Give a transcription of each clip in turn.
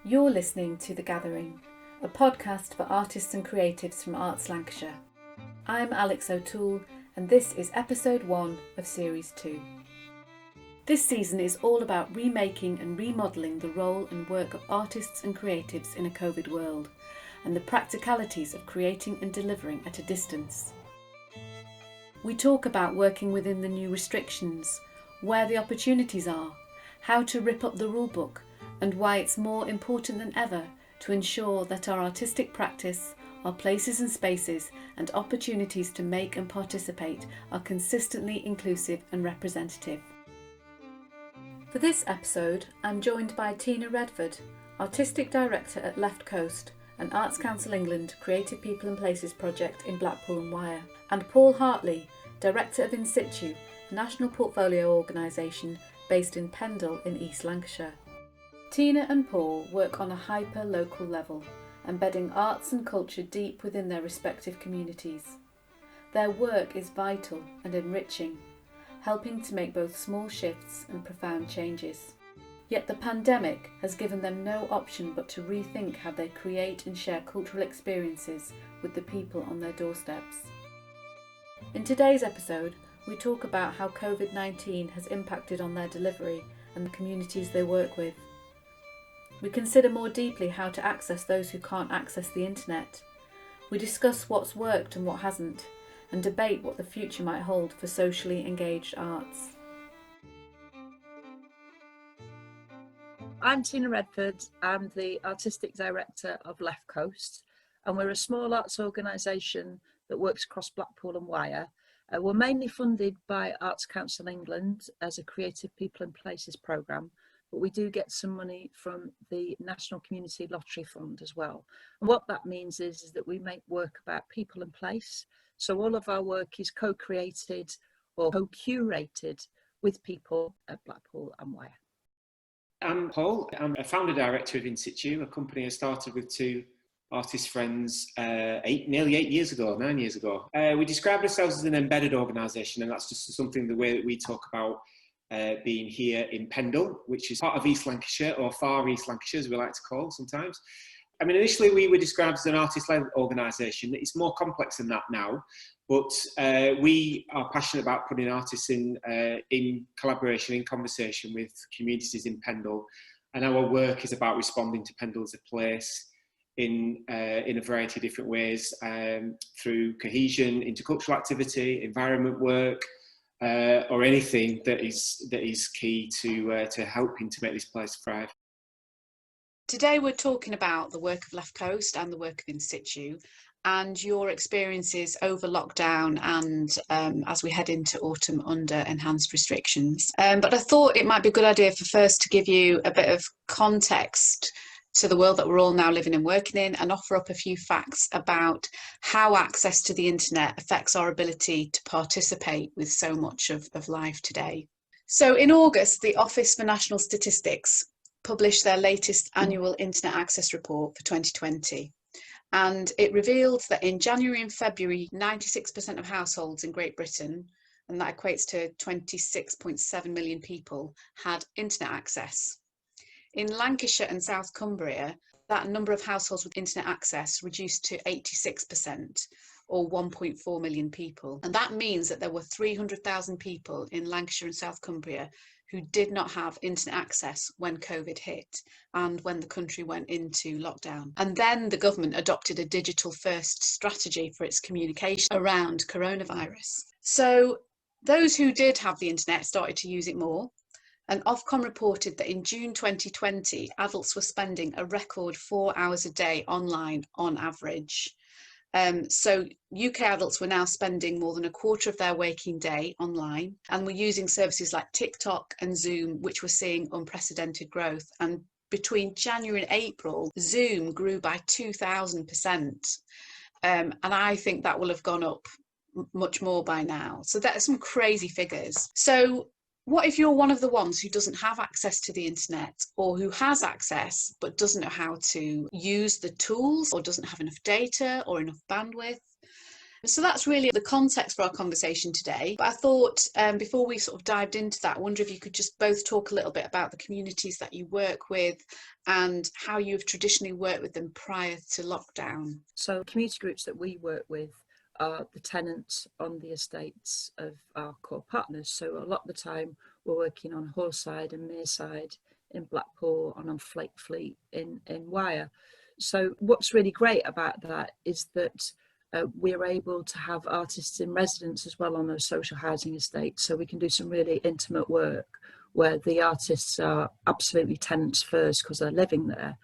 You're listening to The Gathering, a podcast for artists and creatives from Arts Lancashire. I'm Alex O'Toole and this is episode 1 of series 2. This season is all about remaking and remodelling the role and work of artists and creatives in a COVID world and the practicalities of creating and delivering at a distance. We talk about working within the new restrictions, where the opportunities are, how to rip up the rulebook, and why it's more important than ever to ensure that our artistic practice, our places and spaces, and opportunities to make and participate are consistently inclusive and representative. For this episode, I'm joined by Tina Redford, Artistic Director at Left Coast, an Arts Council England Creative People and Places project in Blackpool and Wyre, and Paul Hartley, Director of In Situ, a national portfolio organisation based in Pendle in East Lancashire. Tina and Paul work on a hyper-local level, embedding arts and culture deep within their respective communities. Their work is vital and enriching, helping to make both small shifts and profound changes. Yet the pandemic has given them no option but to rethink how they create and share cultural experiences with the people on their doorsteps. In today's episode, we talk about how COVID-19 has impacted on their delivery and the communities they work with. We consider more deeply how to access those who can't access the internet. We discuss what's worked and what hasn't, and debate what the future might hold for socially engaged arts. I'm Tina Redford. I'm the Artistic Director of Left Coast, and we're a small arts organisation that works across Blackpool and Wyre. We're mainly funded by Arts Council England as a Creative People and Places programme, but we do get some money from the National Community Lottery Fund as well. And what that means is that we make work about people and place. So all of our work is co-created or co-curated with people at Blackpool and Wyre. I'm Paul. I'm a founder director of In Situ, a company I started with two artist friends nearly 9 years ago. We describe ourselves as an embedded organisation, and that's just something the way that we talk about being here in Pendle, which is part of East Lancashire, or Far East Lancashire as we like to call sometimes. I mean, initially we were described as an artist-led organisation. It's more complex than that now, but we are passionate about putting artists in collaboration, in conversation with communities in Pendle, and our work is about responding to Pendle as a place in a variety of different ways, through cohesion, intercultural activity, environment work, or anything that is key to helping to make this place thrive. Today we're talking about the work of Left Coast and the work of In Situ and your experiences over lockdown and as we head into autumn under enhanced restrictions. But I thought it might be a good idea for first to give you a bit of context to the world that we're all now living and working in, and offer up a few facts about how access to the internet affects our ability to participate with so much of life today. So in August, the Office for National Statistics published their latest annual internet access report for 2020. And it revealed that in January and February, 96% of households in Great Britain, and that equates to 26.7 million people, had internet access. In Lancashire and South Cumbria, that number of households with internet access reduced to 86%, or 1.4 million people. And that means that there were 300,000 people in Lancashire and South Cumbria who did not have internet access when COVID hit and when the country went into lockdown. And then the government adopted a digital first strategy for its communication around coronavirus. So those who did have the internet started to use it more. And Ofcom reported that in June 2020, adults were spending a record 4 hours a day online on average. So UK adults were now spending more than a quarter of their waking day online, and were using services like TikTok and Zoom, which were seeing unprecedented growth. And between January and April, Zoom grew by 2,000%. And I think that will have gone up much more by now. So that are some crazy figures. So what if you're one of the ones who doesn't have access to the internet, or who has access but doesn't know how to use the tools, or doesn't have enough data or enough bandwidth? So that's really the context for our conversation today. But I thought before we sort of dived into that, I wonder if you could just both talk a little bit about the communities that you work with and how you've traditionally worked with them prior to lockdown. So community groups that we work with are the tenants on the estates of our core partners. So a lot of the time we're working on Horside and Mearside in Blackpool and on Flake Fleet in Wyre. So what's really great about that is that we're able to have artists in residence as well on those social housing estates. So we can do some really intimate work where the artists are absolutely tenants first because they're living there.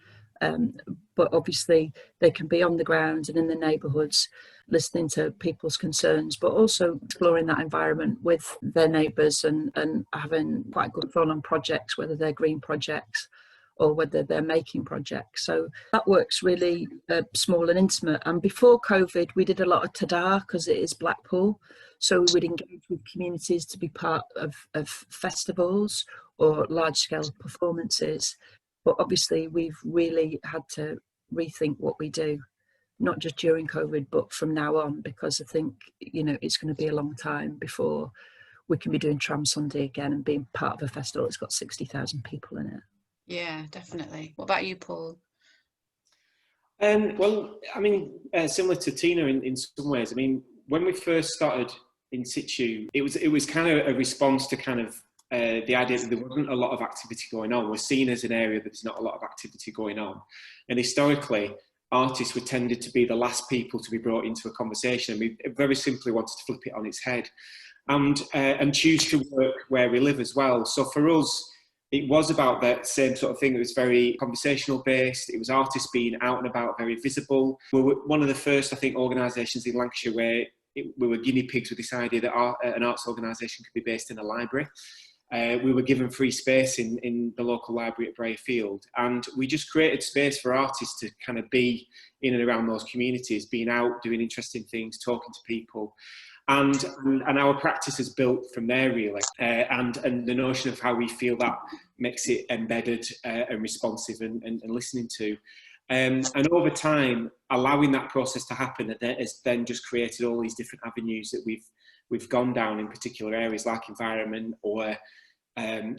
But obviously they can be on the ground and in the neighbourhoods listening to people's concerns, but also exploring that environment with their neighbours and having quite good fun on projects, whether they're green projects or whether they're making projects. So that works really small and intimate. And before COVID, we did a lot of Tada because it is Blackpool. So we would engage with communities to be part of festivals or large scale performances. But obviously we've really had to rethink what we do, not just during COVID, but from now on, because I think, you know, it's going to be a long time before we can be doing Tram Sunday again and being part of a festival that's got 60,000 people in it. Yeah, definitely. What about you, Paul? Well, I mean, similar to Tina in some ways. I mean, when we first started In Situ, it was kind of a response to kind of the idea that there wasn't a lot of activity going on. We're seen as an area that there's not a lot of activity going on. And historically, artists were tended to be the last people to be brought into a conversation. And we very simply wanted to flip it on its head and choose to work where we live as well. So for us, it was about that same sort of thing. It was very conversational based. It was artists being out and about, very visible. We were one of the first, I think, organisations in Lancashire where we were guinea pigs with this idea that an arts organisation could be based in a library. We were given free space in the local library at Brayfield, and we just created space for artists to kind of be in and around those communities, being out, doing interesting things, talking to people. And our practice is built from there, really. And the notion of how we feel that makes it embedded and responsive and listening to. And over time, allowing that process to happen has then just created all these different avenues that we've gone down in particular areas like environment, or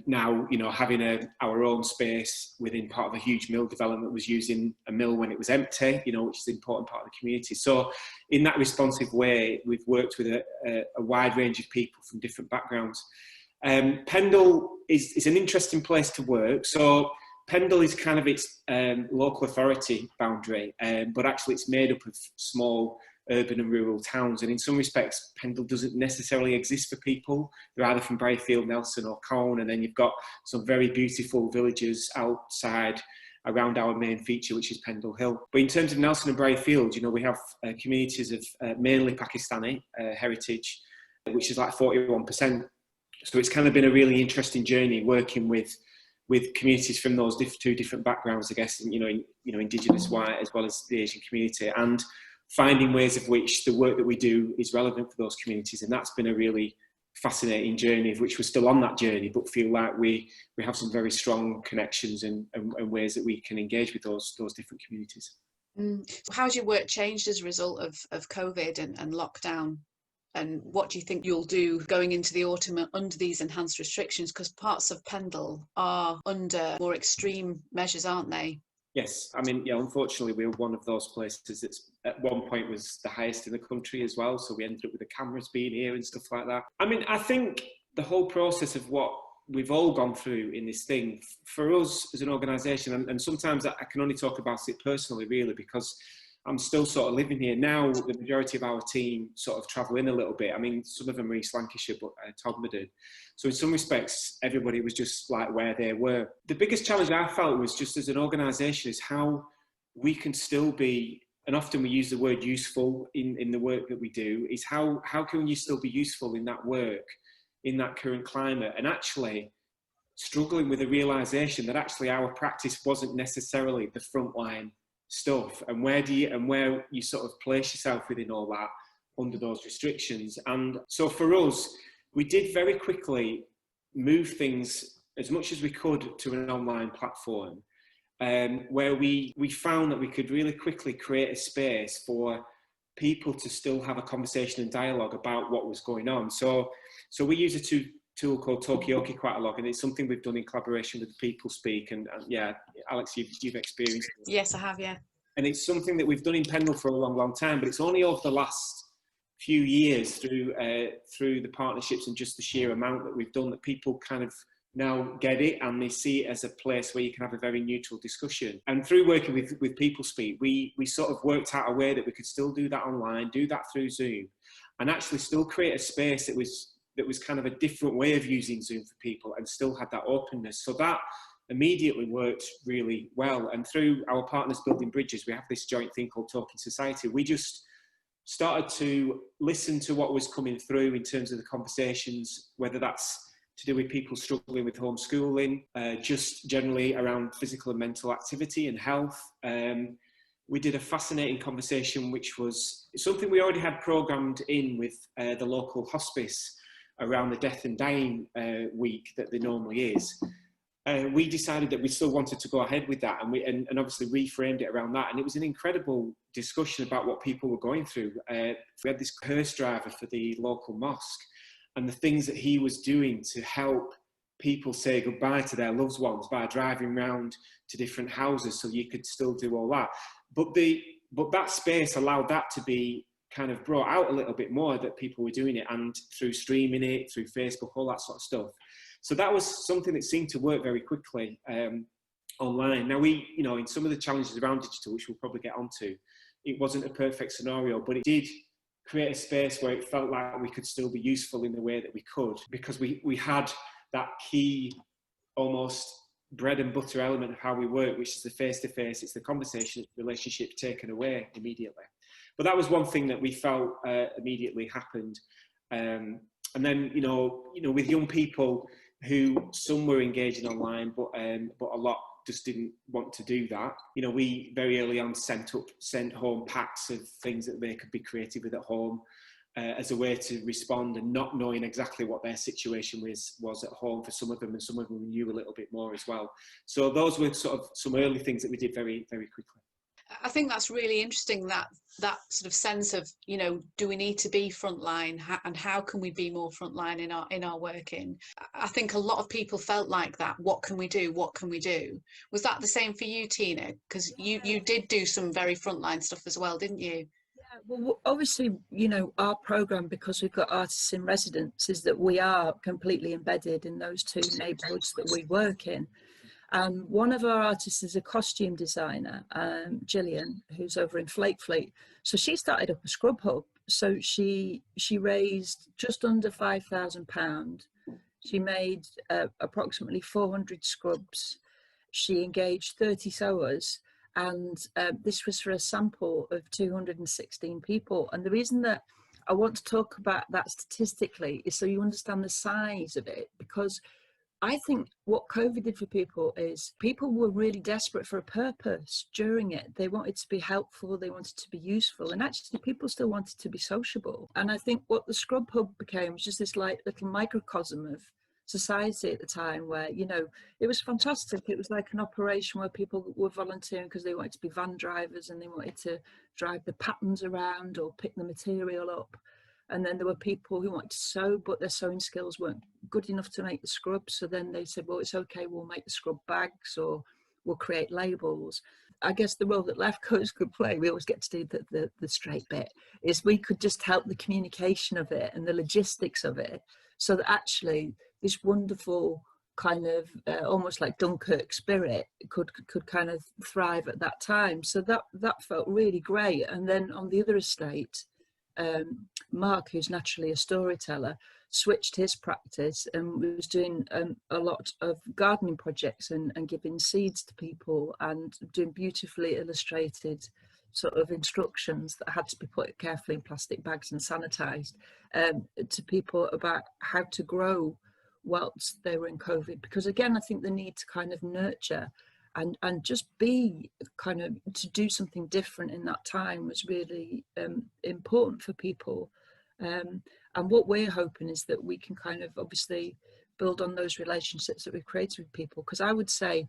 now, you know, having our own space within part of a huge mill development, was using a mill when it was empty, you know, which is an important part of the community. So in that responsive way, we've worked with a wide range of people from different backgrounds. Pendle is an interesting place to work. So Pendle is kind of its local authority boundary, but actually it's made up of small urban and rural towns, and in some respects Pendle doesn't necessarily exist for people. They're either from Brayfield, Nelson or Colne, and then you've got some very beautiful villages outside around our main feature, which is Pendle Hill. But in terms of Nelson and Brayfield, you know, we have communities of mainly Pakistani heritage, which is like 41%. So it's kind of been a really interesting journey working with communities from those two different backgrounds, I guess, you know, Indigenous, white, as well as the Asian community, and finding ways of which the work that we do is relevant for those communities. And that's been a really fascinating journey, of which we're still on that journey, but feel like we have some very strong connections and ways that we can engage with those different communities. How's your work changed as a result of COVID and lockdown? And what do you think you'll do going into the autumn under these enhanced restrictions? Because parts of Pendle are under more extreme measures, aren't they? Yes, I mean, yeah, unfortunately, we're one of those places that's at one point was the highest in the country as well. So we ended up with the cameras being here and stuff like that. I mean, I think the whole process of what we've all gone through in this thing, for us as an organisation, and sometimes I can only talk about it personally, really, because I'm still sort of living here now. The majority of our team sort of travel in a little bit. I mean, some of them are East Lancashire, but Todmorden. So in some respects, everybody was just like where they were. The biggest challenge I felt was just as an organisation is how we can still be, and often we use the word useful in the work that we do, is how can you still be useful in that work, in that current climate, and actually struggling with the realisation that actually our practice wasn't necessarily the frontline stuff, and where you sort of place yourself within all that under those restrictions. And so for us, we did very quickly move things as much as we could to an online platform, where we found that we could really quickly create a space for people to still have a conversation and dialogue about what was going on. So we use a tool called Talkioki quite a lot, and it's something we've done in collaboration with People Speak. And yeah, Alex, you've experienced it. Yes, I have, yeah. And it's something that we've done in Pendle for a long time, but it's only over the last few years through the partnerships and just the sheer amount that we've done that people kind of now get it, and they see it as a place where you can have a very neutral discussion. And through working with People Speak, we sort of worked out a way that we could still do that online, do that through Zoom, and actually still create a space that was kind of a different way of using Zoom for people and still had that openness. So that immediately worked really well. And through our partners Building Bridges, we have this joint thing called Talking Society. We just started to listen to what was coming through in terms of the conversations, whether that's to do with people struggling with homeschooling, just generally around physical and mental activity and health. We did a fascinating conversation, which was something we already had programmed in with the local hospice around the death and dying week that there normally is. We decided that we still wanted to go ahead with that, and obviously reframed it around that. And it was an incredible discussion about what people were going through. We had this hearse driver for the local mosque, and the things that he was doing to help people say goodbye to their loved ones by driving around to different houses so you could still do all that. But that space allowed that to be kind of brought out a little bit more, that people were doing it, and through streaming it, through Facebook, all that sort of stuff. So that was something that seemed to work very quickly online. Now in some of the challenges around digital, which we'll probably get onto, it wasn't a perfect scenario, but it did create a space where it felt like we could still be useful in the way that we could, because we had that key, almost bread and butter element of how we work, which is the face-to-face. It's the conversation, it's the relationship taken away immediately. But that was one thing that we felt immediately happened. And then, with young people who some were engaging online, but a lot just didn't want to do that. We very early on sent home packs of things that they could be creative with at home as a way to respond, and not knowing exactly what their situation was at home for some of them, and some of them knew a little bit more as well. So those were sort of some early things that we did very, very quickly. I think that's really interesting, that sort of sense of, do we need to be frontline, and how can we be more frontline in our working? I think a lot of people felt like that. What can we do? What can we do? Was that the same for you, Tina? Because you did do some very frontline stuff as well, didn't you? Yeah, well, obviously, our programme, because we've got artists in residence, is that we are completely embedded in those two neighbourhoods that we work in. One of our artists is a costume designer, Gillian, who's over in Flake Fleet. So she started up a scrub hub. So she raised just under £5,000. She made approximately 400 scrubs. She engaged 30 sewers, and this was for a sample of 216 people. And the reason that I want to talk about that statistically is so you understand the size of it, because I think what COVID did for people is people were really desperate for a purpose during it. They wanted to be helpful, they wanted to be useful, and actually people still wanted to be sociable. And I think what the Scrub Hub became was just this little microcosm of society at the time, where, it was fantastic. It was like an operation where people were volunteering because they wanted to be van drivers and they wanted to drive the patterns around or pick the material up. And then there were people who wanted to sew, but their sewing skills weren't good enough to make the scrubs. So then they said, well, it's okay, we'll make the scrub bags, or we'll create labels. I guess the role that Left Coast could play, we always get to do the straight bit, is we could just help the communication of it and the logistics of it, so that actually this wonderful kind of almost like Dunkirk spirit could kind of thrive at that time. So that felt really great. And then on the other estate, Mark, who's naturally a storyteller, switched his practice and was doing a lot of gardening projects and giving seeds to people and doing beautifully illustrated sort of instructions that had to be put carefully in plastic bags and sanitized to people about how to grow whilst they were in COVID. Because again, I think the need to kind of nurture and just be kind of to do something different in that time was really important for people. And what we're hoping is that we can kind of obviously build on those relationships that we've created with people. Because I would say,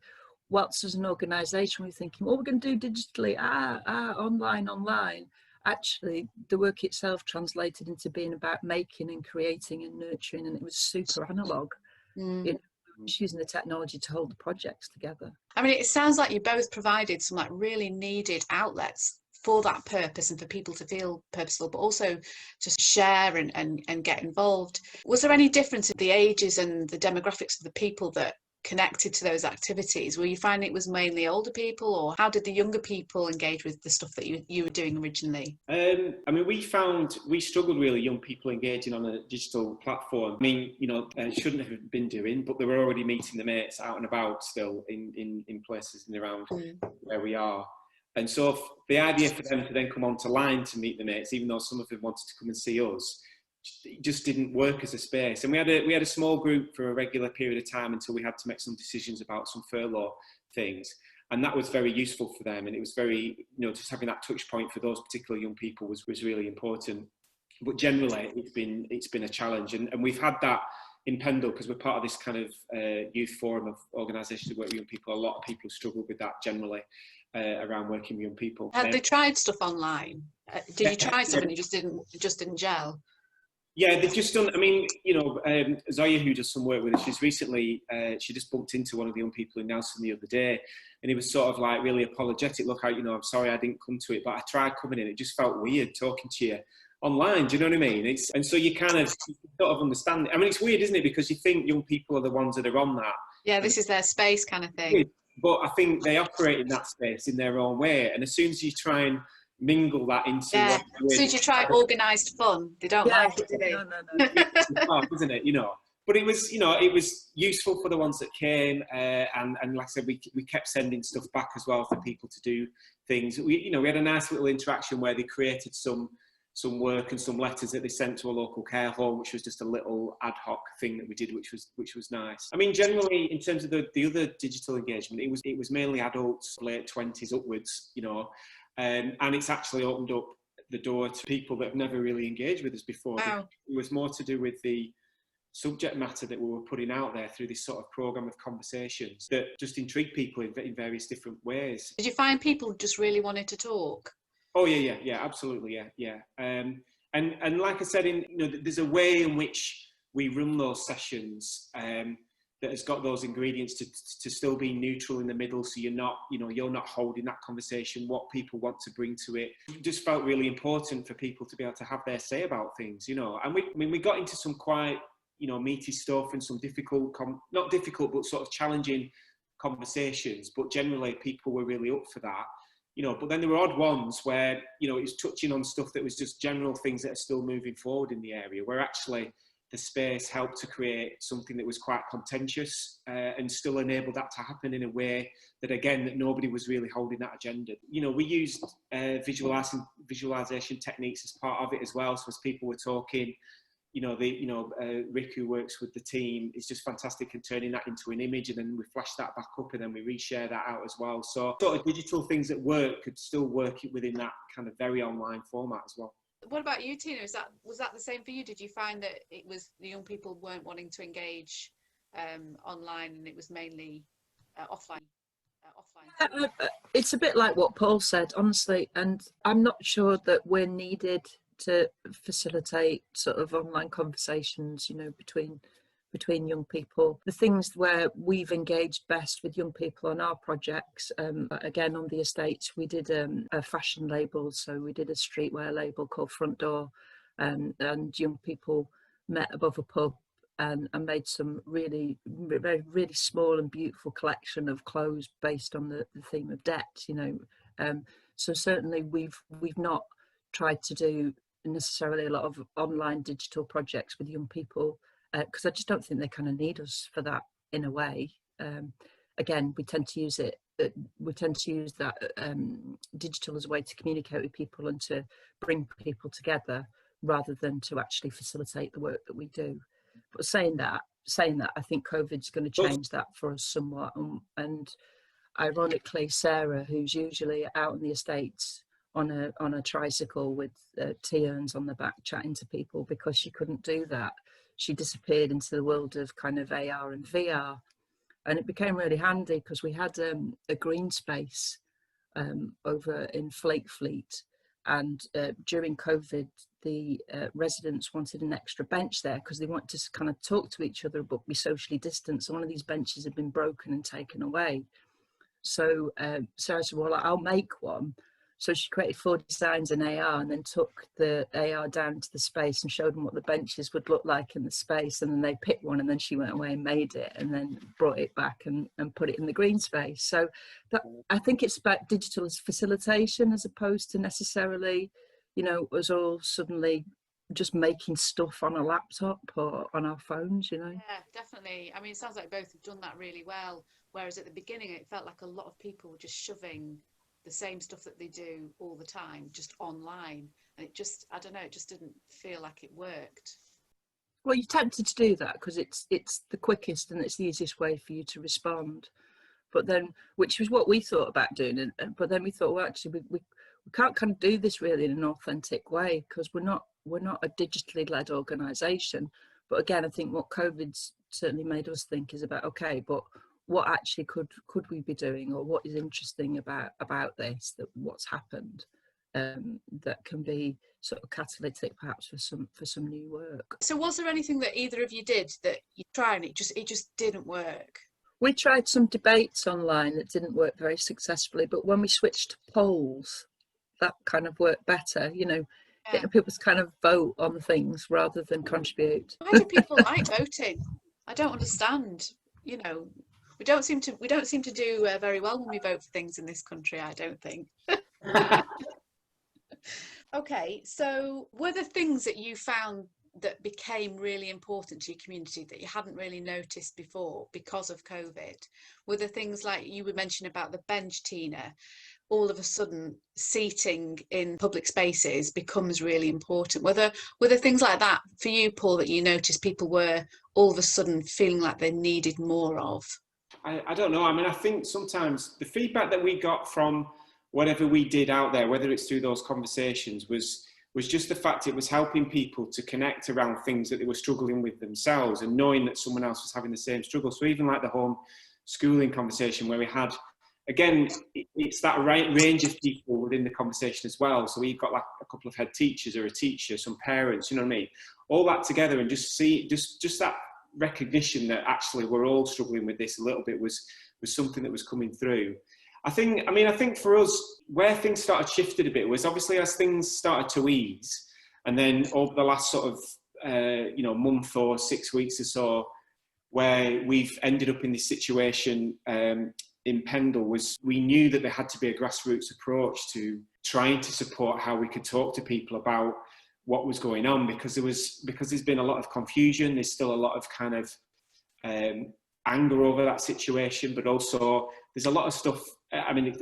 whilst as an organisation we're thinking, well, we're going to do digitally, online. actually the work itself translated into being about making and creating and nurturing, and it was super analog. You know, just using the technology to hold the projects together. I mean, it sounds like you both provided some like really needed outlets for that purpose and for people to feel purposeful, but also just share and get involved. Was there any difference in the ages and the demographics of the people that connected to those activities? Were you finding it was mainly older people, or how did the younger people engage with the stuff that you were doing originally? I mean, we struggled really, young people engaging on a digital platform. I mean, you know, shouldn't have been doing, but they were already meeting the mates out and about still in places and around where we are. And so the idea for them to then come onto line to meet the mates, even though some of them wanted to come and see us, it just didn't work as a space. And we had a small group for a regular period of time until we had to make some decisions about some furlough things. And that was very useful for them. And it was very, you know, just having that touch point for those particular young people was really important. But generally, it's been a challenge. And we've had that in Pendle, because we're part of this kind of youth forum of organisations that work with young people. A lot of people struggle with that generally around working with young people. Had they tried stuff online? Did you try something and it just didn't gel? Yeah, they've just done, I mean, you know, Zoya, who does some work with us, she's recently, she just bumped into one of the young people in Nelson the other day, and he was sort of like really apologetic. Look, you know, I'm sorry I didn't come to it, but I tried coming in. It just felt weird talking to you online. Do you know what I mean? And so you kind of sort of understand it. I mean, it's weird, isn't it? Because you think young people are the ones that are on that. Yeah, this is their space kind of thing. But I think they operate in that space in their own way. And as soon as you try and mingle that into as soon as you try organised fun, they don't like it, do they? No. It's hard, isn't it? You know. But it was, you know, it was useful for the ones that came, and like I said, we kept sending stuff back as well for people to do things. We had a nice little interaction where they created some work and some letters that they sent to a local care home, which was just a little ad hoc thing that we did, which was nice. I mean, generally in terms of the other digital engagement, it was mainly adults, late 20s upwards, you know. And it's actually opened up the door to people that have never really engaged with us before. Wow. It was more to do with the subject matter that we were putting out there through this sort of programme of conversations that just intrigued people in various different ways. Did you find people just really wanted to talk? Oh yeah, absolutely, yeah. And like I said, there's a way in which we run those sessions that has got those ingredients to still be neutral in the middle, so you're not holding that conversation, what people want to bring to it. It just felt really important for people to be able to have their say about things, you know. And we got into some quite, you know, meaty stuff and some difficult, not difficult, but sort of challenging conversations, but generally people were really up for that. You know, but then there were odd ones where, you know, it was touching on stuff that was just general things that are still moving forward in the area, where actually the space helped to create something that was quite contentious and still enabled that to happen in a way that, again, that nobody was really holding that agenda. You know, we used visualization techniques as part of it as well. So as people were talking, Rick, who works with the team, is just fantastic at turning that into an image, and then we flash that back up and then we reshare that out as well. So sort of digital things that work could still work within that kind of very online format as well. What about you, Tina? Was that the same for you? Did you find that it was the young people weren't wanting to engage online, and it was mainly offline? It's a bit like what Paul said, honestly, and I'm not sure that we're needed to facilitate sort of online conversations, you know, between young people. The things where we've engaged best with young people on our projects, again on the estates, we did a fashion label, so we did a streetwear label called Front Door, and young people met above a pub and made some really small and beautiful collection of clothes based on the theme of debt, you know. So certainly we've not tried to do necessarily a lot of online digital projects with young people, because I just don't think they kind of need us for that in a way. Again, we tend to use that digital as a way to communicate with people and to bring people together rather than to actually facilitate the work that we do. But saying that, I think COVID's going to change that for us somewhat. And ironically, Sarah, who's usually out in the estates on a tricycle with tea-urns on the back chatting to people, because she couldn't do that, she disappeared into the world of kind of AR and VR, and it became really handy because we had a green space over in Flake Fleet, And during COVID, the residents wanted an extra bench there because they wanted to kind of talk to each other but be socially distanced. So one of these benches had been broken and taken away. So Sarah said, well, I'll make one. So she created 4 designs in AR and then took the AR down to the space and showed them what the benches would look like in the space. And then they picked one, and then she went away and made it and then brought it back and put it in the green space. So that, I think it's about digital facilitation as opposed to necessarily, you know, us all suddenly just making stuff on a laptop or on our phones, you know. Yeah, definitely. I mean, it sounds like both have done that really well. Whereas at the beginning, it felt like a lot of people were just shoving the same stuff that they do all the time, just online. And it just, I don't know, it just didn't feel like it worked. Well, you're tempted to do that because it's the quickest and it's the easiest way for you to respond. But then, which was what we thought about doing. But then we thought, well, actually, we can't kind of do this really in an authentic way because we're not a digitally led organisation. But again, I think what COVID's certainly made us think is about, okay, but what actually could we be doing, or what is interesting about this, that what's happened, that can be sort of catalytic perhaps for some new work. So was there anything that either of you did that you tried and it just didn't work? We tried some debates online that didn't work very successfully, but when we switched to polls, that kind of worked better, you know. Yeah. Getting people to kind of vote on things rather than contribute. Why do people like voting? I don't understand. You know, we don't seem to do very well when we vote for things in this country, I don't think. Okay, so were there things that you found that became really important to your community that you hadn't really noticed before because of COVID? Were there things like you were mentioning about the bench, Tina? All of a sudden seating in public spaces becomes really important. Were there things like that for you, Paul, that you noticed people were all of a sudden feeling like they needed more of? I don't know. I mean, I think sometimes the feedback that we got from whatever we did out there, whether it's through those conversations, was just the fact it was helping people to connect around things that they were struggling with themselves and knowing that someone else was having the same struggle. So even like the home schooling conversation where we had, again, it's that range of people within the conversation as well. So we've got like a couple of head teachers or a teacher, some parents, you know what I mean? All that together and just that recognition that actually we're all struggling with this a little bit was something that was coming through. I think for us, where things started shifted a bit was obviously as things started to ease, and then over the last sort of month or 6 weeks or so, where we've ended up in this situation in Pendle, was we knew that there had to be a grassroots approach to trying to support how we could talk to people about what was going on, because there's been a lot of confusion. There's still a lot of kind of anger over that situation, but also there's a lot of stuff. I mean,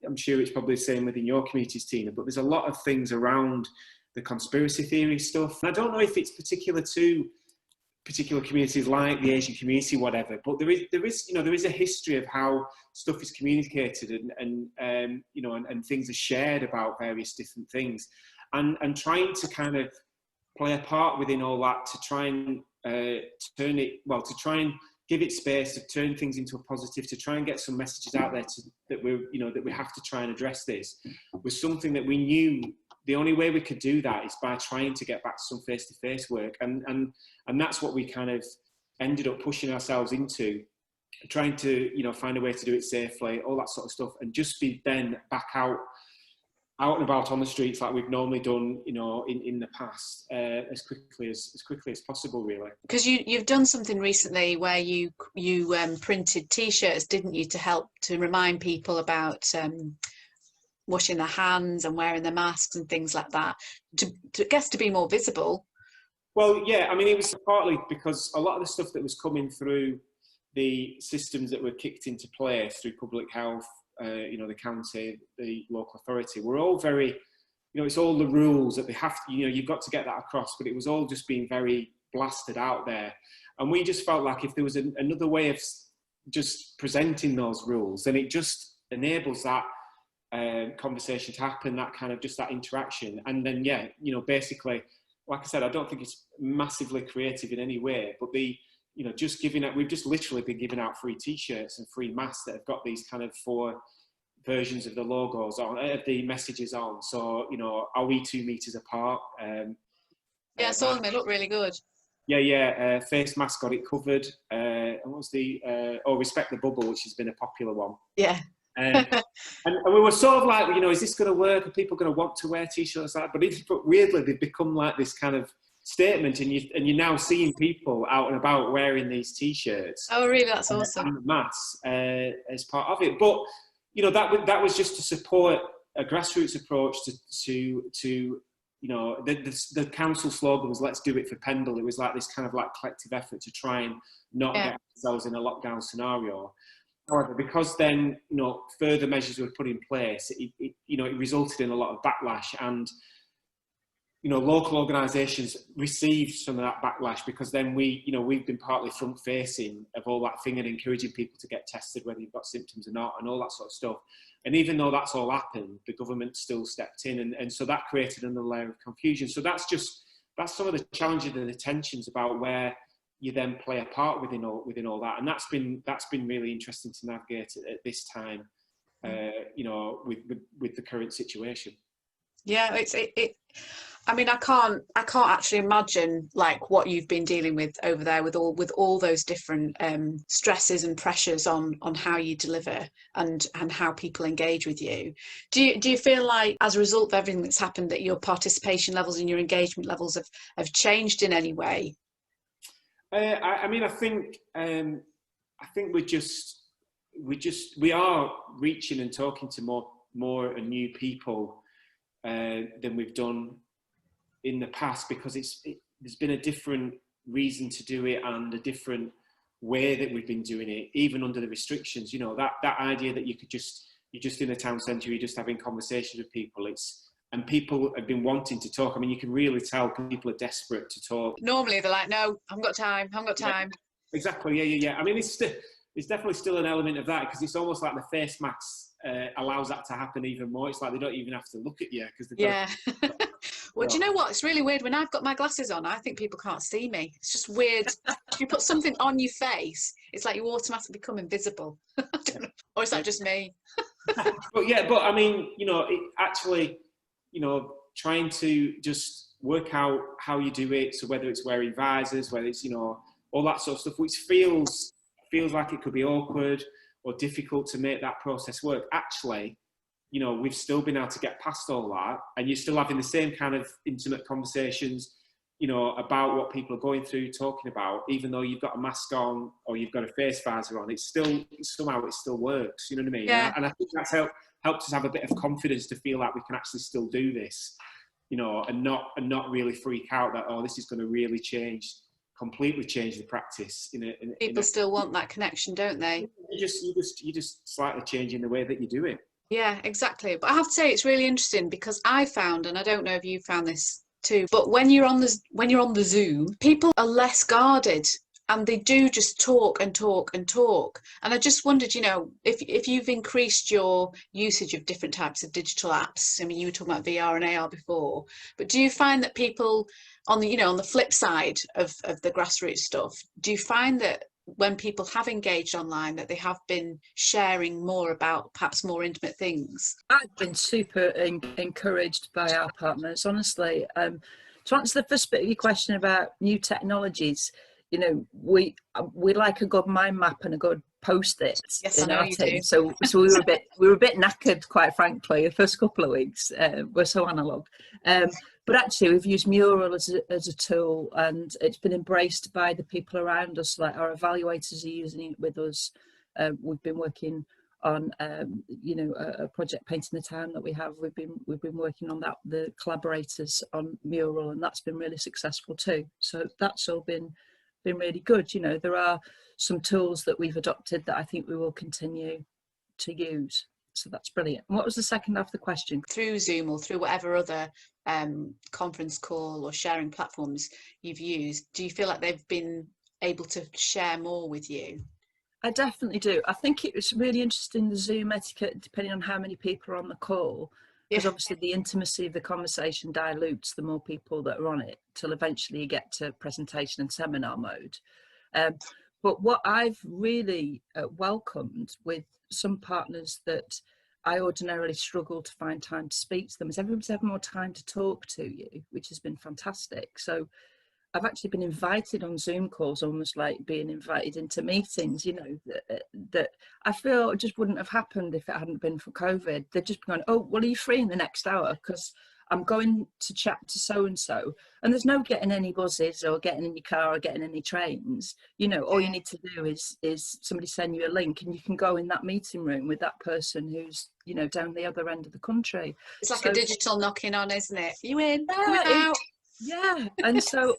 I'm sure it's probably the same within your communities, Tina, but there's a lot of things around the conspiracy theory stuff. And I don't know if it's particular to particular communities like the Asian community, whatever, but there is a history of how stuff is communicated and things are shared about various different things, and trying to kind of play a part within all that to try and try and give it space, to turn things into a positive, to try and get some messages out there that we have to try and address this, was something that we knew the only way we could do that is by trying to get back to some face-to-face work. And that's what we kind of ended up pushing ourselves into, trying to, find a way to do it safely, all that sort of stuff, and just be then back out and about on the streets like we've normally done, in the past, as quickly as possible, really. Because you've done something recently where you printed T-shirts, didn't you, to help to remind people about washing their hands and wearing their masks and things like that, to be more visible. Well, yeah, I mean, it was partly because a lot of the stuff that was coming through the systems that were kicked into place through public health, the county, the local authority, we're all very, it's all the rules that they have to, you've got to get that across, but it was all just being very blasted out there. And we just felt like if there was another way of just presenting those rules, then it just enables that conversation to happen, that kind of just that interaction. And then, basically, like I said, I don't think it's massively creative in any way, but just giving out, we've just literally been giving out free T-shirts and free masks that have got these kind of 4 versions of the logos on, of the messages on. So, you know, are we 2 meters apart? Yeah, I saw them. They look really good. Yeah. Face mask got it covered. And what was the respect the bubble, which has been a popular one. Yeah. And we were sort of like, you know, is this going to work? Are people going to want to wear t-shirts like that? But weirdly, they've become like this kind of statement, and you're now seeing people out and about wearing these t-shirts. Oh, really? That's awesome. And the masks as part of it. But you know, that was just to support a grassroots approach to you know, the council slogan was "Let's do it for Pendle." It was like this kind of like collective effort to try and not get ourselves in a lockdown scenario. However, because then, you know, further measures were put in place, it resulted in a lot of backlash, and you know, local organisations received some of that backlash, because then we've been partly front facing of all that thing and encouraging people to get tested whether you've got symptoms or not and all that sort of stuff. And even though that's all happened, the government still stepped in, and so that created another layer of confusion. So that's some of the challenges and the tensions about where you then play a part within all that, and that's been really interesting to navigate at this time, you know, with the current situation. Yeah, I mean, I can't actually imagine like what you've been dealing with over there with all those different stresses and pressures on how you deliver and how people engage with you. Do you feel like, as a result of everything that's happened, that your participation levels and your engagement levels have changed in any way? I mean, I think we are reaching and talking to more and new people than we've done in the past, because there's been a different reason to do it and a different way that we've been doing it, even under the restrictions. You know, that idea that you're just in a town centre, you're just having conversations with people. And people have been wanting to talk. I mean, you can really tell people are desperate to talk. Normally they're like, no, I haven't got time. Yeah, exactly. Yeah. I mean, there's definitely still an element of that, because it's almost like the face masks allows that to happen even more. It's like they don't even have to look at you because they've got Well, do you know what? It's really weird. When I've got my glasses on, I think people can't see me. It's just weird. If you put something on your face, it's like you automatically become invisible. I don't know. Or is that just me? But I mean, you know, it actually, you know, trying to just work out how you do it. So whether it's wearing visors, whether it's, you know, all that sort of stuff, which feels like it could be awkward or difficult to make that process work. Actually, you know, we've still been able to get past all that, and you're still having the same kind of intimate conversations, you know, about what people are going through, talking about, even though you've got a mask on or you've got a face visor on, it still works, you know what I mean? Yeah. And I think that's helped us have a bit of confidence to feel like we can actually still do this, you know, and not really freak out that, oh, this is going to really completely change the practice. People still want that connection, don't they? You just slightly changing the way that you do it. Yeah, exactly. But I have to say, it's really interesting, because I found, and I don't know if you found this too, but when you're on the Zoom, people are less guarded, and they do just talk and talk and talk. And I just wondered, you know, if you've increased your usage of different types of digital apps. I mean, you were talking about VR and AR before, but do you find that people on the flip side of the grassroots stuff, do you find that when people have engaged online, that they have been sharing more about perhaps more intimate things? I've been super encouraged by our partners, honestly. To answer the first bit of your question about new technologies, you know, we like a good mind map and a good post-it in our team. So we were a bit knackered, quite frankly, the first couple of weeks. We're so analog. But actually, we've used Mural as a tool, and it's been embraced by the people around us. Like our evaluators are using it with us. We've been working on, you know, a project Painting the Town that we have. We've been working on that, the collaborators on Mural, and that's been really successful too. So that's all been really good. You know, there are some tools that we've adopted that I think we will continue to use. So that's brilliant. And what was the second half of the question? Through Zoom or through whatever other conference call or sharing platforms you've used, do you feel like they've been able to share more with you? I definitely do. I think it was really interesting, the Zoom etiquette, depending on how many people are on the call, because obviously the intimacy of the conversation dilutes the more people that are on it, till eventually you get to presentation and seminar mode. But what I've really welcomed with some partners that I ordinarily struggle to find time to speak to them, as everyone's having more time to talk to you, which has been fantastic. So I've actually been invited on Zoom calls, almost like being invited into meetings, you know, that I feel just wouldn't have happened if it hadn't been for COVID. They've just gone, oh, well, are you free in the next hour? Because I'm going to chat to so-and-so. And there's no getting any buses or getting in your car or getting any trains. You know, all you need to do is somebody send you a link and you can go in that meeting room with that person who's, you know, down the other end of the country. It's like a digital knocking on, isn't it? You in? Yeah, You out? Yeah. And so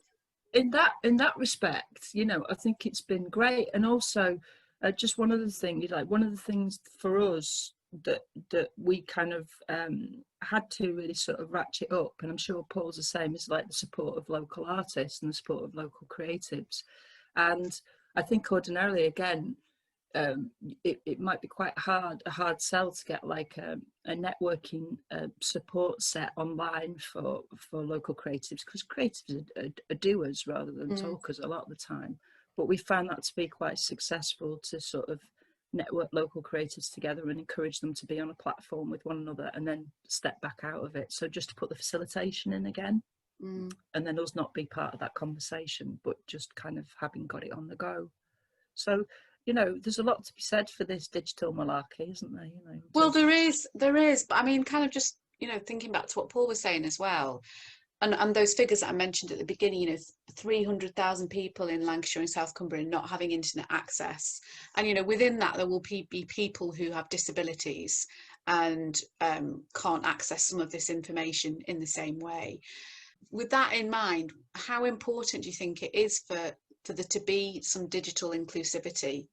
in that respect, you know, I think it's been great. And also just one other thing, like one of the things for us that we kind of had to really sort of ratchet up, and I'm sure Paul's the same, is like the support of local artists and the support of local creatives. And I think ordinarily, again, it might be quite a hard sell to get like a networking support set online for local creatives, because creatives are doers rather than talkers a lot of the time. But we found that to be quite successful, to sort of network local creatives together and encourage them to be on a platform with one another and then step back out of it. So just to put the facilitation in again, and then us not be part of that conversation, but just kind of having got it on the go. So, you know, there's a lot to be said for this digital malarkey, isn't there? You know, well, there is, but I mean, kind of just, you know, thinking back to what Paul was saying as well, and those figures that I mentioned at the beginning, you know, 300,000 people in Lancashire and South Cumbria not having internet access, and you know, within that there will be people who have disabilities and can't access some of this information in the same way. With that in mind, how important do you think it is for there to be some digital inclusivity,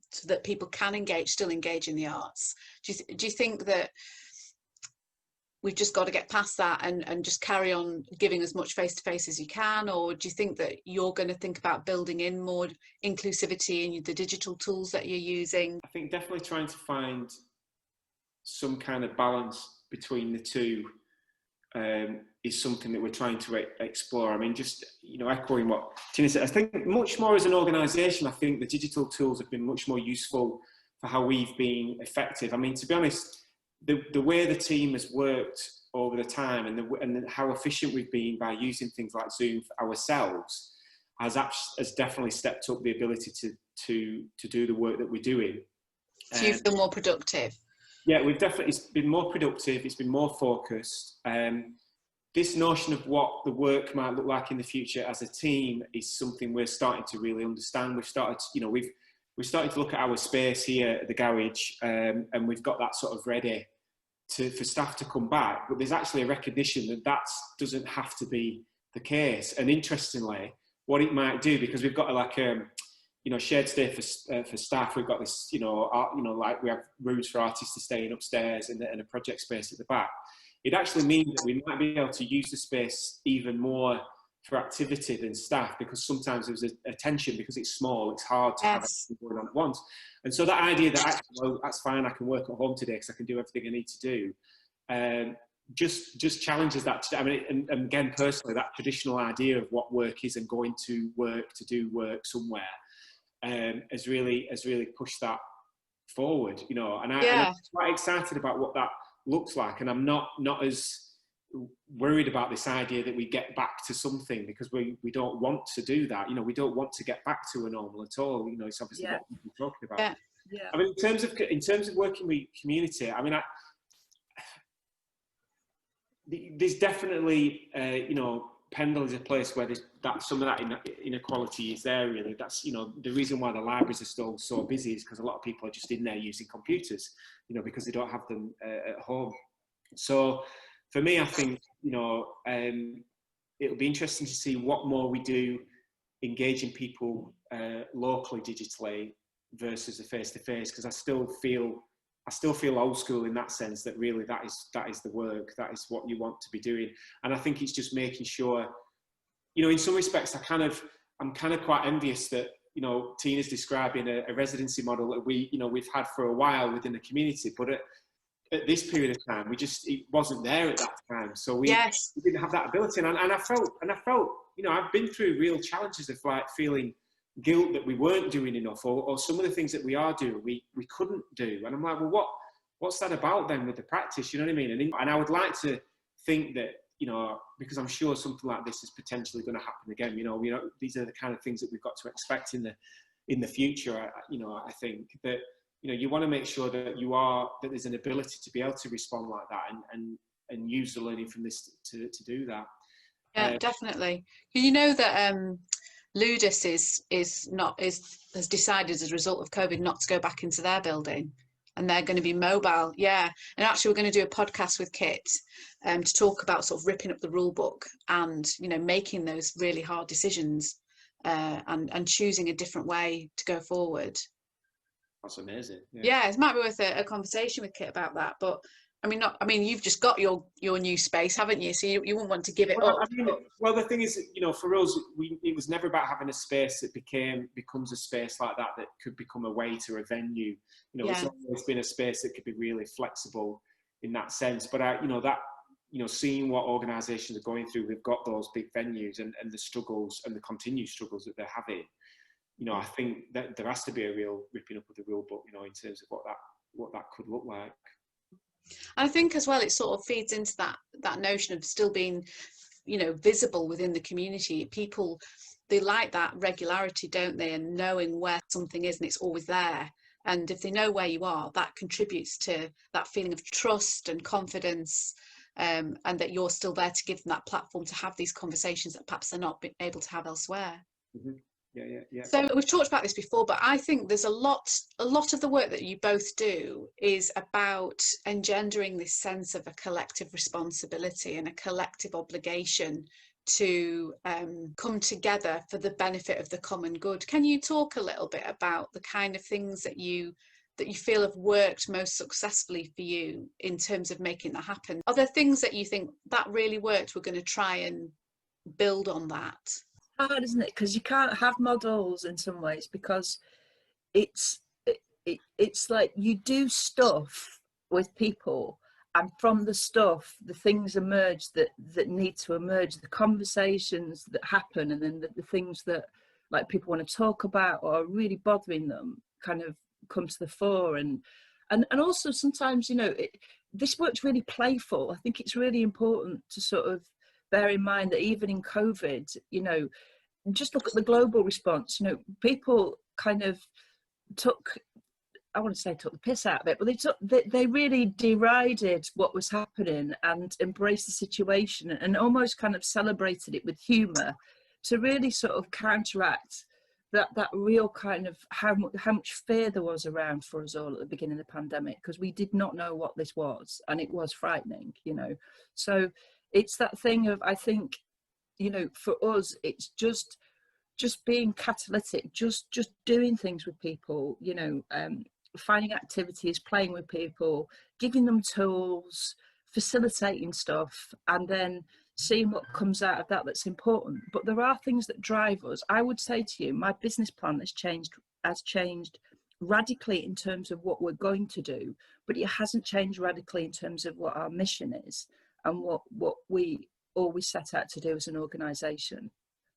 so that people can still engage in the arts? Do you think that we've just got to get past that and just carry on giving as much face-to-face as you can? Or do you think that you're going to think about building in more inclusivity in the digital tools that you're using? I think definitely trying to find some kind of balance between the two is something that we're trying to explore. I mean, just, you know, echoing what Tina said, I think much more as an organisation, I think the digital tools have been much more useful for how we've been effective. I mean, to be honest, the way the team has worked over the time and how efficient we've been by using things like Zoom for ourselves has definitely stepped up the ability to do the work that we're doing. So you feel more productive? Yeah, it's been more productive, it's been more focused. This notion of what the work might look like in the future as a team is something we're starting to really understand. We've started, you know, we've started to look at our space here at the garage, and we've got that sort of ready for staff to come back. But there's actually a recognition that doesn't have to be the case. And interestingly, what it might do, because we've got like you know, shared stay for staff. We've got this, you know, like we have rooms for artists to stay in upstairs and a project space at the back. It actually means that we might be able to use the space even more for activity than staff, because sometimes there's a tension, because it's small, it's hard to have everything going on at once. And so that idea that actually, well, that's fine, I can work at home today because I can do everything I need to do, just challenges that. I mean, and again, personally, that traditional idea of what work is and going to work to do work somewhere has really pushed that forward, you know. And I'm quite excited about what that looks like, and I'm not as worried about this idea that we get back to something, because we don't want to do that. You know, we don't want to get back to a normal at all. You know, it's obviously what we're talking about. Yeah. I mean, in terms of working with community, I mean, there's definitely you know, Pendle is a place where some of that inequality is there, really. That's, you know, the reason why the libraries are still so busy is because a lot of people are just in there using computers, you know, because they don't have them at home. So for me, I think, you know, it'll be interesting to see what more we do engaging people locally digitally versus the face-to-face, because I still feel old school in that sense, that really that is the work, that is what you want to be doing. And I think it's just making sure, you know, in some respects, I'm kind of quite envious that, you know, Tina's describing a residency model that we've had for a while within the community, but at this period of time, it wasn't there at that time. So we didn't have that ability. And I felt, you know, I've been through real challenges of like feeling guilt that we weren't doing enough, or some of the things that we are doing, we couldn't do. And I'm like, well, what's that about then with the practice? You know what I mean? And I would like to think that, you know, because I'm sure something like this is potentially going to happen again. You know, these are the kind of things that we've got to expect in the future. You know, I think that, you know, you want to make sure that that there's an ability to be able to respond like that and use the learning from this to do that. Yeah, definitely. You know that Ludus has decided as a result of COVID not to go back into their building, and they're going to be mobile. Yeah, and actually we're going to do a podcast with Kit to talk about sort of ripping up the rule book and, you know, making those really hard decisions and choosing a different way to go forward. That's amazing. Yeah, it might be worth a conversation with Kit about that. But I mean, you've just got your new space, haven't you? So you wouldn't want to give it up. Well, the thing is, you know, for us, it was never about having a space that becomes a space like that could become a waiter, a venue. You know, It's always been a space that could be really flexible in that sense. But seeing what organisations are going through, we've got those big venues and the struggles and the continued struggles that they're having. You know, I think that there has to be a real ripping up of the rule book, you know, in terms of what that could look like. I think as well, it sort of feeds into that notion of still being, you know, visible within the community. People, they like that regularity, don't they? And knowing where something is and it's always there. And if they know where you are, that contributes to that feeling of trust and confidence, and that you're still there to give them that platform to have these conversations that perhaps they're not able to have elsewhere. Mm-hmm. Yeah. So we've talked about this before, but I think there's a lot of the work that you both do is about engendering this sense of a collective responsibility and a collective obligation to come together for the benefit of the common good. Can you talk a little bit about the kind of things that you feel have worked most successfully for you in terms of making that happen? Are there things that you think that really worked, we're going to try and build on that? Hard, isn't it? Because you can't have models in some ways, because it's like you do stuff with people, and from the stuff the things emerge that need to emerge, the conversations that happen, and then the things that like people want to talk about or are really bothering them kind of come to the fore. And also sometimes, you know, this work's really playful. I think it's really important to sort of bear in mind that even in COVID, you know, just look at the global response. You know, people kind of took the piss out of it, but they really derided what was happening and embraced the situation and almost kind of celebrated it with humour to really sort of counteract that real kind of how much fear there was around for us all at the beginning of the pandemic, because we did not know what this was, and it was frightening, you know. So it's that thing of, I think, you know, for us, it's just being catalytic, just doing things with people, you know, finding activities, playing with people, giving them tools, facilitating stuff, and then seeing what comes out of that that's important. But there are things that drive us. I would say to you, my business plan has changed radically in terms of what we're going to do, but it hasn't changed radically in terms of what our mission is and what we always set out to do as an organisation,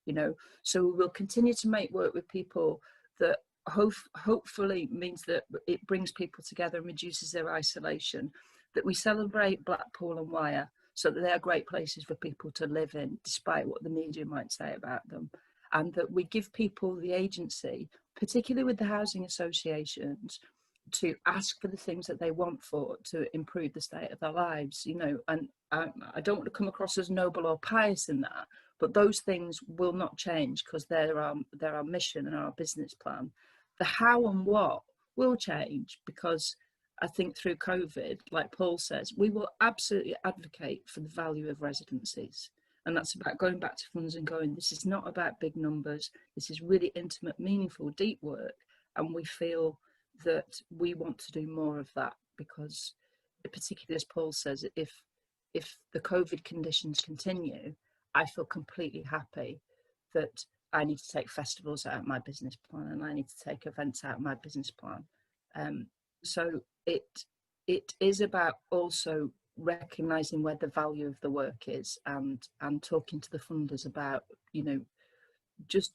you know. So we'll continue to make work with people that hopefully means that it brings people together and reduces their isolation, that we celebrate Blackpool and Wyre so that they are great places for people to live in, despite what the media might say about them, and that we give people the agency, particularly with the housing associations, to ask for the things that they want for to improve the state of their lives, you know. And I don't want to come across as noble or pious in that, but those things will not change because they're our mission and our business plan. The how and what will change, because I think through COVID, like Paul says, we will absolutely advocate for the value of residencies. And that's about going back to funds and going, this is not about big numbers. This is really intimate, meaningful, deep work. And we feel that we want to do more of that, because particularly as Paul says, if the COVID conditions continue, I feel completely happy that I need to take festivals out of my business plan and I need to take events out of my business plan. So it is about also recognising where the value of the work is and talking to the funders about, you know, just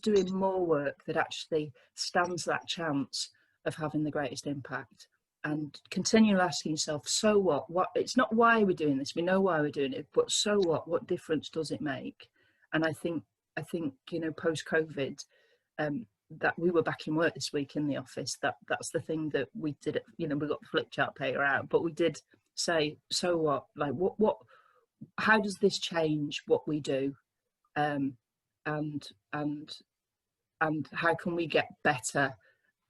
doing more work that actually stands that chance of having the greatest impact. and continue asking yourself, so what, it's not why we're doing this, we know why we're doing it, but so what difference does it make? And I think you know, post COVID, that we were back in work this week in the office, that's the thing that we did. You know, we got the flip chart paper out, but we did say, so what, like what how does this change what we do, and how can we get better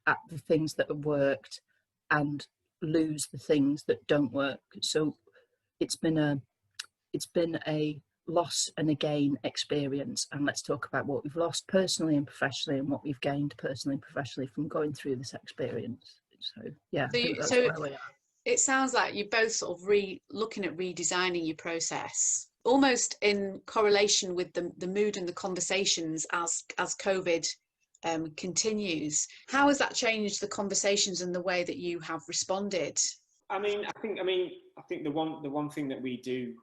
at the things that have worked and lose the things that don't work? So it's been a loss and a gain experience, and let's talk about what we've lost personally and professionally and what we've gained personally and professionally from going through this experience. So yeah, I think that's where we are. It sounds like you're both sort of looking at redesigning your process, almost in correlation with the mood and the conversations as COVID continues. How has that changed the conversations and the way that you have responded? I think the one thing that we do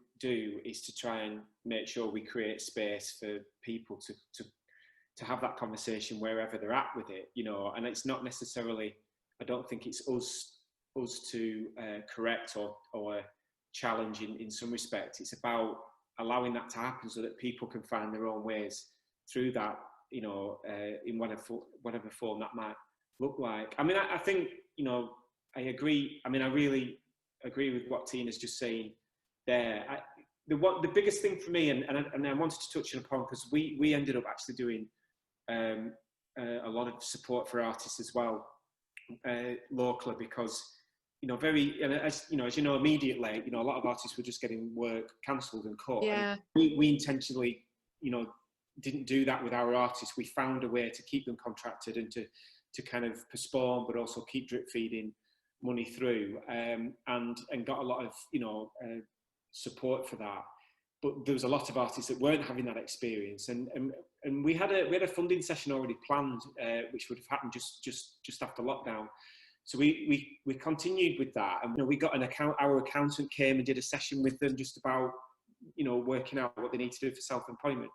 is to try and make sure we create space for people to have that conversation wherever they're at with it, you know. And it's not necessarily, I don't think it's us to correct or challenge in some respects. It's about allowing that to happen so that people can find their own ways through that, you know, in whatever form that might look like. I mean, I think, you know, I agree. I mean, I really agree with what Tina's just saying there. The biggest thing for me, and I wanted to touch upon, because we ended up actually doing a lot of support for artists as well, locally, because, you know, as you know, immediately, you know, a lot of artists were just getting work cancelled and cut. Yeah. And we intentionally, you know, didn't do that with our artists. We found a way to keep them contracted and to kind of postpone, but also keep drip feeding money through, and got a lot of, you know, support for that. But there was a lot of artists that weren't having that experience, and we had a funding session already planned, which would have happened just after lockdown. So we continued with that, and, you know, we got our accountant came and did a session with them just about, you know, working out what they need to do for self-employment.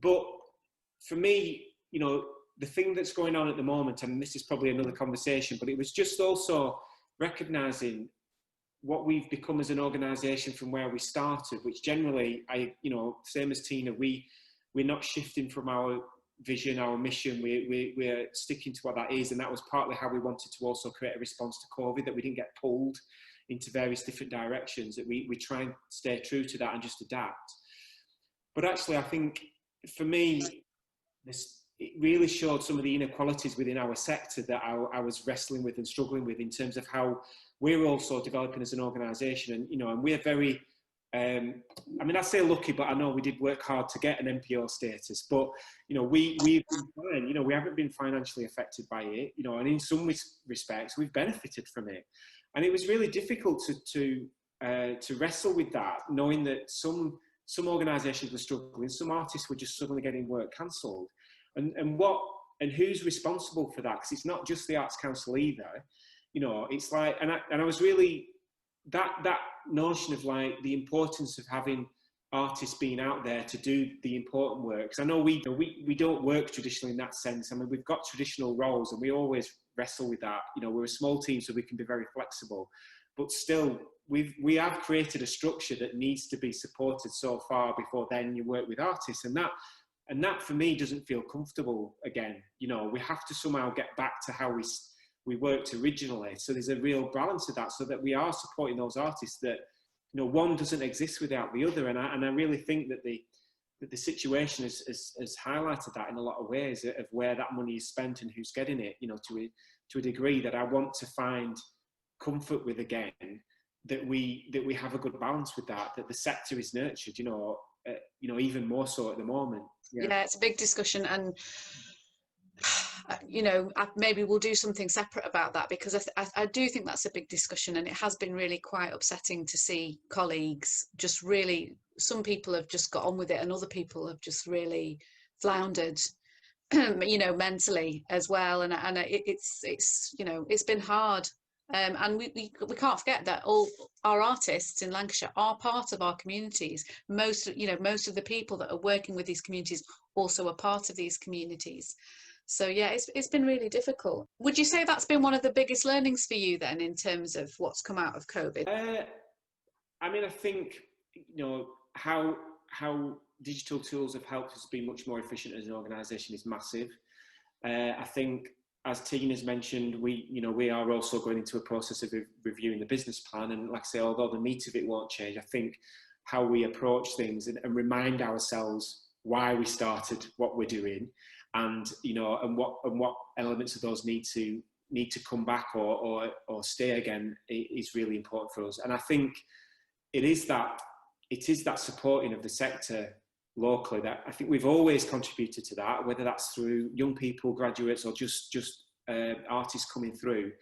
But for me, you know, the thing that's going on at the moment, and this is probably another conversation, but it was just also recognising what we've become as an organisation from where we started, which generally, you know, same as Tina, we're not shifting from our vision, our mission. We're sticking to what that is, and that was partly how we wanted to also create a response to COVID, that we didn't get pulled into various different directions, that we try and stay true to that and just adapt. But actually, I think for me, it really showed some of the inequalities within our sector that I was wrestling with and struggling with, in terms of how we're also developing as an organisation. And, you know, and we're very, I mean, I say lucky, but I know we did work hard to get an NPO status, but, you know, we've been fine. You know, we haven't been financially affected by it, you know, and in some respects we've benefited from it. And it was really difficult to wrestle with that, knowing that some organisations were struggling, some artists were just suddenly getting work cancelled. And who's responsible for that? Because it's not just the Arts Council either. You know, it's like, and I was really, that notion of like the importance of having artists being out there to do the important work. Because I know we don't work traditionally in that sense. I mean, we've got traditional roles and we always wrestle with that. You know, we're a small team, so we can be very flexible. But still, we have created a structure that needs to be supported so far before then you work with artists. And that for me doesn't feel comfortable again. You know, we have to somehow get back to how we worked originally. So there's a real balance of that, so that we are supporting those artists, that, you know, one doesn't exist without the other. And I really think that the situation has highlighted that in a lot of ways, of where that money is spent and who's getting it, you know, to a degree that I want to find comfort with again, that we have a good balance with that the sector is nurtured, you know, even more so at the moment. Yeah, it's a big discussion, and you know, maybe we'll do something separate about that, because I do think that's a big discussion, and it has been really quite upsetting to see colleagues just really, some people have just got on with it and other people have just really floundered, you know, mentally as well, and it's you know, it's been hard. And we can't forget that all our artists in Lancashire are part of our communities. Most of the people that are working with these communities also are part of these communities. So yeah, it's been really difficult. Would you say that's been one of the biggest learnings for you then, in terms of what's come out of COVID? I mean, I think, how digital tools have helped us be much more efficient as an organisation is massive. I think, as Tina's mentioned, we are also going into a process of reviewing the business plan, and like I say, although the meat of it won't change, I think how we approach things and remind ourselves why we started what we're doing, and what elements of those need to come back or stay again is really important for us. And I think it is that supporting of the sector locally that I think we've always contributed to that, whether that's through young people, graduates, or just artists coming through.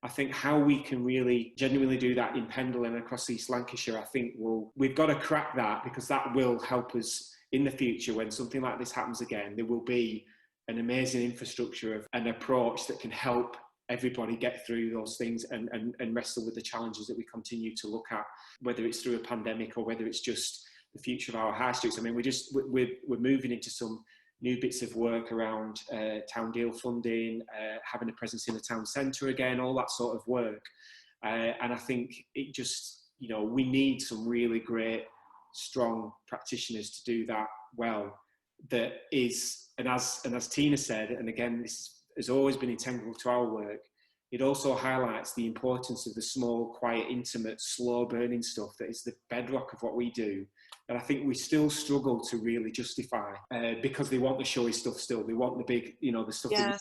I think how we can really genuinely do that in Pendle and across East Lancashire, I think we've got to crack that, because that will help us in the future when something like this happens again. There will be an amazing infrastructure of an approach that can help everybody get through those things and wrestle with the challenges that we continue to look at, whether it's through a pandemic or whether it's just the future of our high streets. I mean, we're moving into some new bits of work around town deal funding, having a presence in the town centre again, all that sort of work. And I think it just, we need some really great, strong practitioners to do that well. That is, and as Tina said, and again, this has always been integral to our work, it also highlights the importance of the small, quiet, intimate, slow burning stuff that is the bedrock of what we do. And I think we still struggle to really justify, because they want the showy stuff still. They want the big, the stuff. Yeah.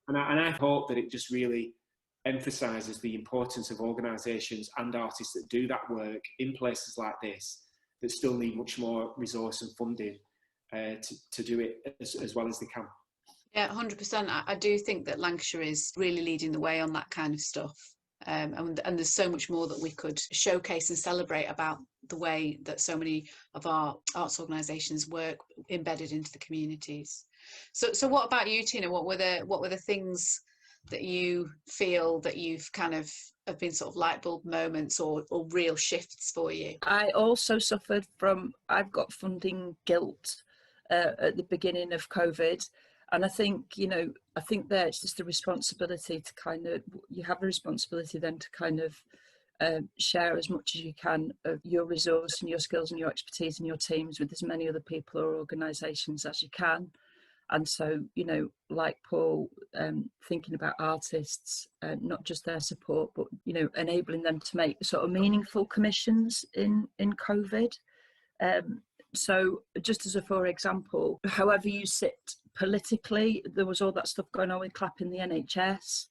And I hope that it just really emphasises the importance of organisations and artists that do that work in places like this that still need much more resource and funding to do it as well as they can. Yeah, 100%. I do think that Lancashire is really leading the way on that kind of stuff. And there's so much more that we could showcase and celebrate about the way that so many of our arts organisations work embedded into the communities. So what about you, Tina? What were the things that you feel that you've kind of have been sort of light bulb moments or real shifts for you? I also suffered from, I've got funding guilt at the beginning of COVID. And I think, there it's just a responsibility to kind of, you have a responsibility then to kind of share as much as you can of your resource and your skills and your expertise and your teams with as many other people or organisations as you can. And so, like Paul, thinking about artists, not just their support, but, enabling them to make sort of meaningful commissions in COVID. So just as a for example, however you sit politically, there was all that stuff going on with clapping the NHS,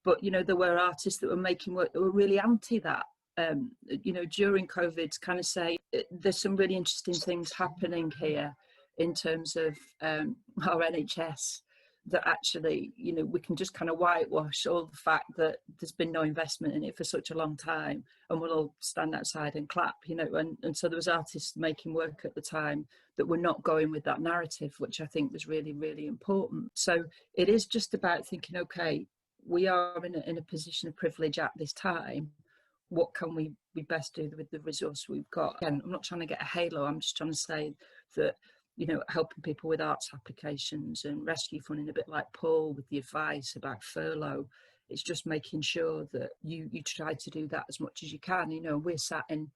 but there were artists that were making work that were really anti that. During COVID, to kind of say there's some really interesting things happening here in terms of our NHS that actually, we can just kind of whitewash all the fact that there's been no investment in it for such a long time, and we'll all stand outside and clap, and so there was artists making work at the time that were not going with that narrative, which I think was really, really important. So it is just about thinking, okay, we are in a position of privilege at this time. What can we best do with the resource we've got? And I'm not trying to get a halo, I'm just trying to say that helping people with arts applications and rescue funding, a bit like Paul with the advice about furlough. It's just making sure that you try to do that as much as you can. We're sat in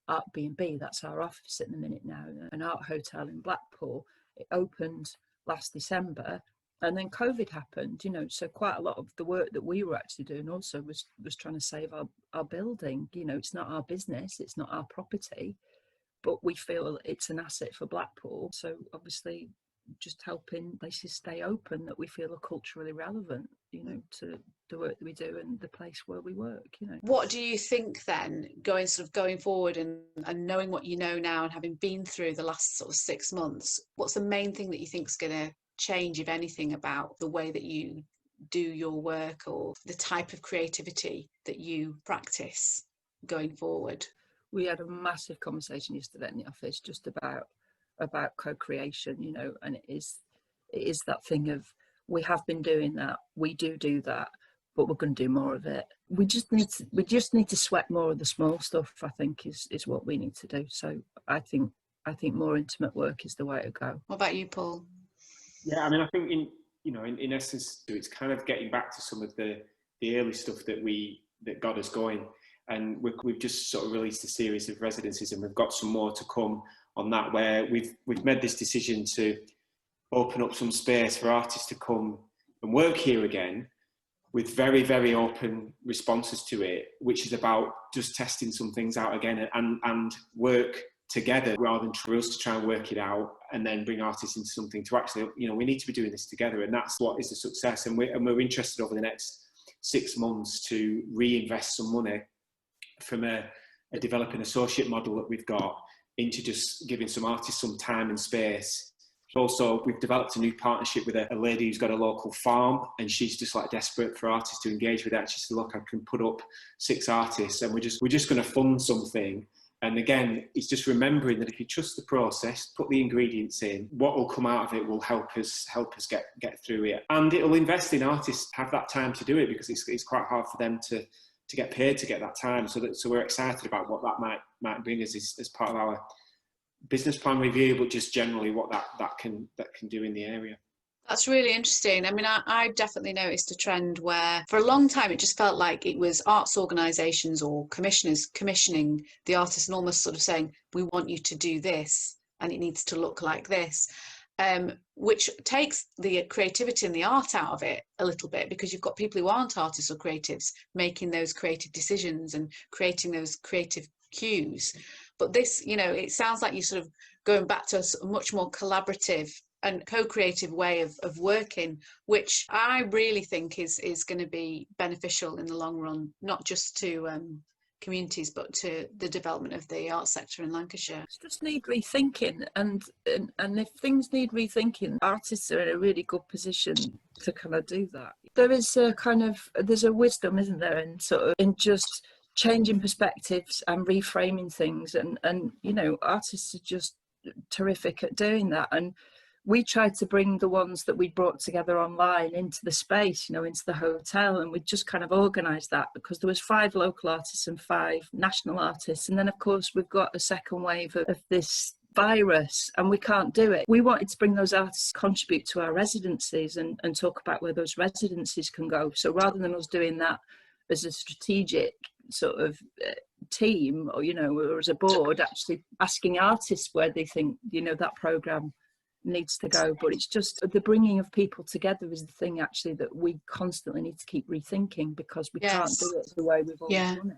Art B&B, that's our office at the minute now, an art hotel in Blackpool. It opened last December, and then COVID happened, so quite a lot of the work that we were actually doing also was trying to save our building. It's not our business, it's not our property, but we feel it's an asset for Blackpool. So obviously just helping places stay open that we feel are culturally relevant, to the work that we do and the place where we work, What do you think then, going forward and knowing what you know now and having been through the last sort of 6 months, what's the main thing that you think is going to change, if anything, about the way that you do your work or the type of creativity that you practice going forward? We had a massive conversation yesterday in the office just about co-creation, and it is that thing of, we have been doing that, we do that, but we're going to do more of it. We just need to sweat more of the small stuff, I think, is what we need to do. So I think more intimate work is the way to go. What about you, Paul? Yeah, I mean, I think in essence, it's kind of getting back to some of the early stuff that got us going. And we've just sort of released a series of residencies, and we've got some more to come on that, where we've made this decision to open up some space for artists to come and work here again, with very, very open responses to it, which is about just testing some things out again and work together, rather than for us to try and work it out and then bring artists into something to actually, we need to be doing this together. And that's what is the success. And we're interested over the next 6 months to reinvest some money from a developing associate model that we've got into just giving some artists some time and space. Also, we've developed a new partnership with a lady who's got a local farm, and she's just like desperate for artists to engage with that. She said, look, I can put up 6 artists, and we're just going to fund something. And again, it's just remembering that if you trust the process, put the ingredients in, what will come out of it will help us get through it. And it'll invest in artists, have that time to do it, because it's quite hard for them to get paid to get that time. So we're excited about what that might bring us as part of our business plan review, but just generally what that can do in the area. That's really interesting. I mean, I definitely noticed a trend where for a long time it just felt like it was arts organisations or commissioners commissioning the artists and almost sort of saying, we want you to do this and it needs to look like this, which takes the creativity and the art out of it a little bit, because you've got people who aren't artists or creatives making those creative decisions and creating those creative cues. But this, it sounds like you're sort of going back to a much more collaborative and co-creative way of working, which I really think is going to be beneficial in the long run, not just to communities, but to the development of the arts sector in Lancashire. It just need rethinking, and if things need rethinking, artists are in a really good position to kind of do that. There is there's a wisdom, isn't there, in just changing perspectives and reframing things, and artists are just terrific at doing that. And we tried to bring the ones that we brought together online into the space, into the hotel, and we just kind of organised that, because there was 5 local artists and 5 national artists, and then of course we've got a second wave of this virus and we can't do it. We wanted to bring those artists contribute to our residencies and talk about where those residencies can go. So rather than us doing that as a strategic sort of team, or as a board, actually asking artists where they think that programme needs to go. But it's just the bringing of people together is the thing actually that we constantly need to keep rethinking, because we can't do it the way we've always done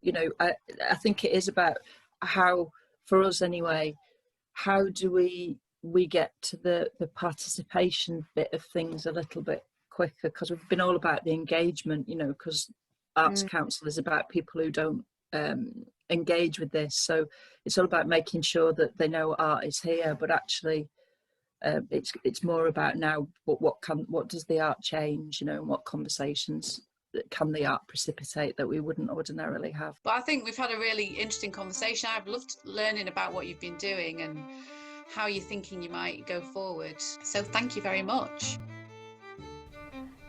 it. I think it is about how, for us anyway, how do we get to the participation bit of things a little bit quicker, because we've been all about the engagement, because Arts Council is about people who don't engage with this. So it's all about making sure that they know art is here, but actually it's more about now what does the art change, and what conversations can the art precipitate that we wouldn't ordinarily have. But I think we've had a really interesting conversation. I've loved learning about what you've been doing and how you're thinking you might go forward. So thank you very much.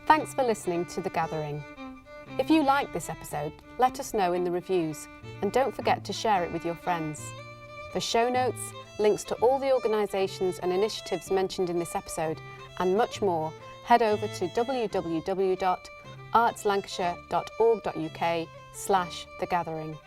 Thanks for listening to The Gathering. If you like this episode, let us know in the reviews, and don't forget to share it with your friends. For show notes, links to all the organisations and initiatives mentioned in this episode, and much more, head over to www.artslancashire.org.uk/thegathering.